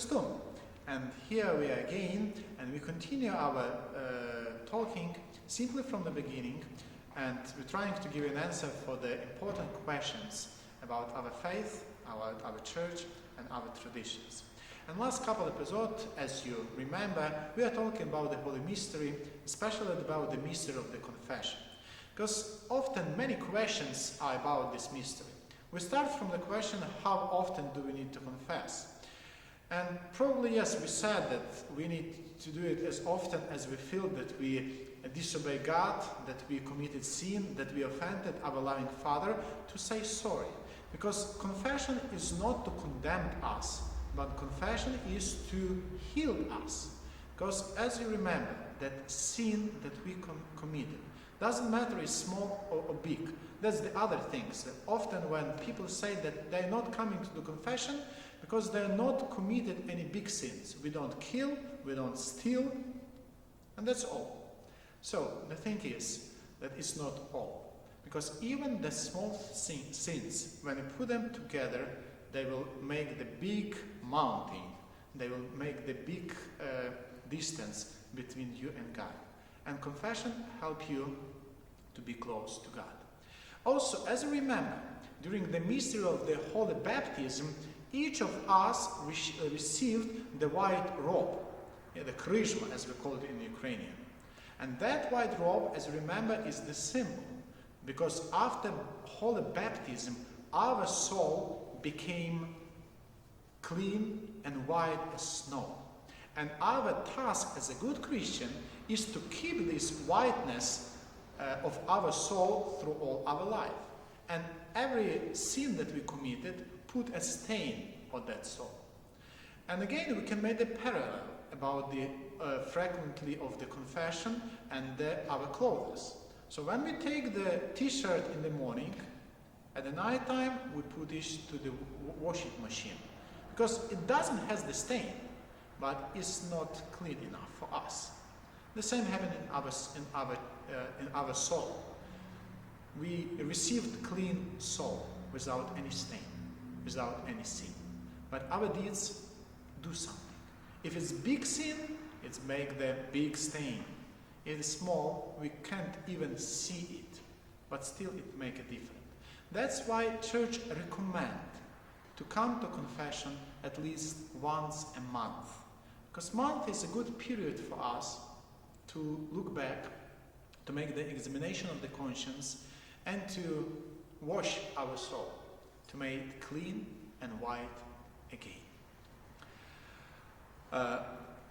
Christum. And here we are again, and we continue our talking simply from the beginning, and we're trying to give an answer for the important questions about our faith, our church, and our traditions. And last couple of episodes, as you remember, we are talking about the Holy Mystery, especially about the mystery of the confession. Because often many questions are about this mystery. We start from the question, how often do we need to confess? And probably, yes, we said that we need to do it as often as we feel that we disobey God, that we committed sin, that we offended our loving Father, to say sorry. Because confession is not to condemn us, but confession is to heal us. Because as you remember, that sin that we committed, doesn't matter if small or big. That's the other things. That often when people say that they're not coming to the confession because they're not committed any big sins. We don't kill, we don't steal, and that's all. So the thing is that it's not all. Because even the small sins, when you put them together, they will make the big mountain. They will make the big distance between you and God. And confession helps you to be close to God. Also, as you remember, during the mystery of the Holy Baptism, each of us received the white robe, the kryzma, as we call it in Ukrainian. And that white robe, as you remember, is the symbol. Because after Holy Baptism, our soul became clean and white as snow. And our task as a good Christian is to keep this whiteness of our soul through all our life. And every sin that we committed put a stain on that soul. And again, we can make a parallel about the frequently of the confession and our clothes. So when we take the t-shirt in the morning, at the night time we put it to the washing machine. Because it doesn't have the stain, but it's not clean enough for us. The same happened in our soul. We received clean soul without any stain, without any sin. But our deeds do something. If it's big sin, it makes the big stain. If it's small, we can't even see it, but still it makes a difference. That's why church recommend to come to confession at least once a month. Because month is a good period for us to look back, to make the examination of the conscience, and to wash our soul, to make it clean and white again.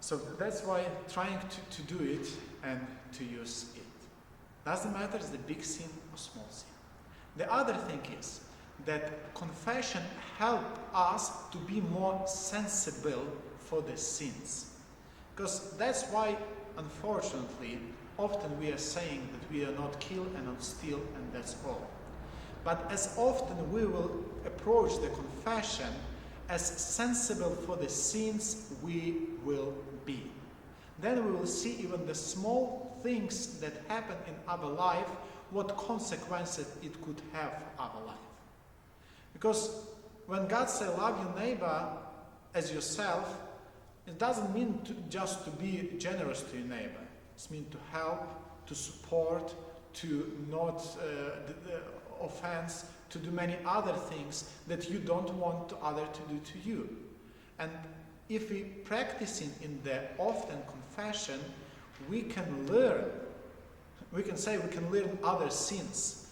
So that's why trying to do it and to use it. Doesn't matter if it's the big sin or small sin. The other thing is that confession helps us to be more sensible for the sins. Because that's why, unfortunately, often we are saying that we are not kill and not steal, and that's all. But as often we will approach the confession, as sensible for the sins we will be. Then we will see even the small things that happen in our life, what consequences it could have for our life. Because when God says love your neighbor as yourself, it doesn't mean just to be generous to your neighbor. It means to help, to support, to not offense, to do many other things that you don't want others to do to you. And if we practicing in the often confession, we can learn. We can say we can learn other sins.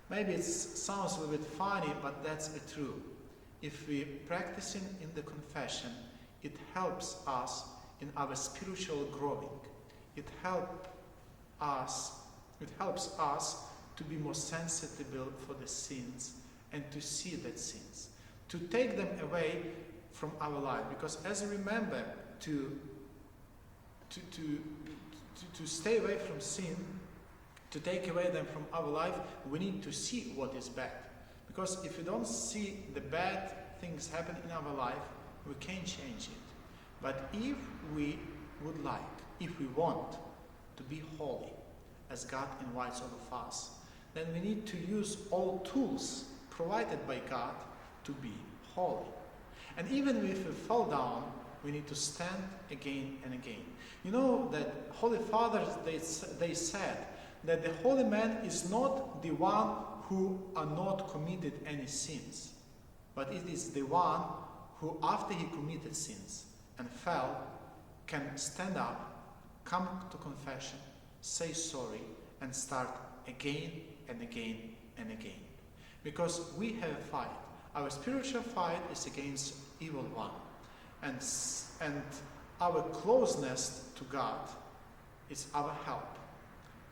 Maybe it sounds a little bit funny, but that's true. If we practicing in the confession, it helps us in our spiritual growing. It helps us to be more sensitive for the sins and to see that sins, to take them away from our life. Because as you remember, to stay away from sin, to take away them from our life, we need to see what is bad. Because if we don't see the bad things happen in our life, we can't change it. But if we would like, if we want to be holy, as God invites all of us, then we need to use all tools provided by God to be holy. And even if we fall down, we need to stand again and again. You know that Holy Fathers, they said that the holy man is not the one who are not committed any sins, but it is the one who, after he committed sins and fell, can stand up, come to confession, say sorry, and start again and again and again. Because we have a fight. Our spiritual fight is against evil one. And our closeness to God is our help.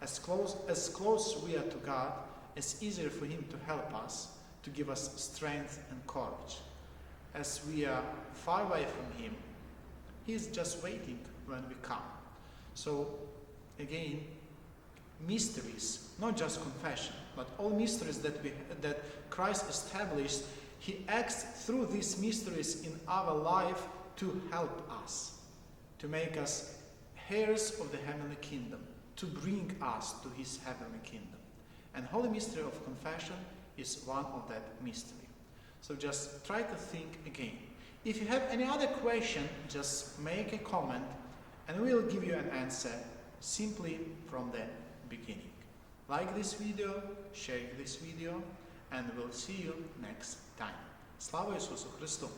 As close we are to God, it's easier for Him to help us, to give us strength and courage. As we are far away from Him, He is just waiting when we come. So, again, mysteries, not just confession, but all mysteries that Christ established, He acts through these mysteries in our life to help us, to make us heirs of the heavenly kingdom, to bring us to His heavenly kingdom. And Holy Mystery of Confession is one of that mystery. So just try to think again. If you have any other question, just make a comment and we'll give you an answer simply from the beginning. Like this video, share this video, and we'll see you next time. Слава Ісусу Христу!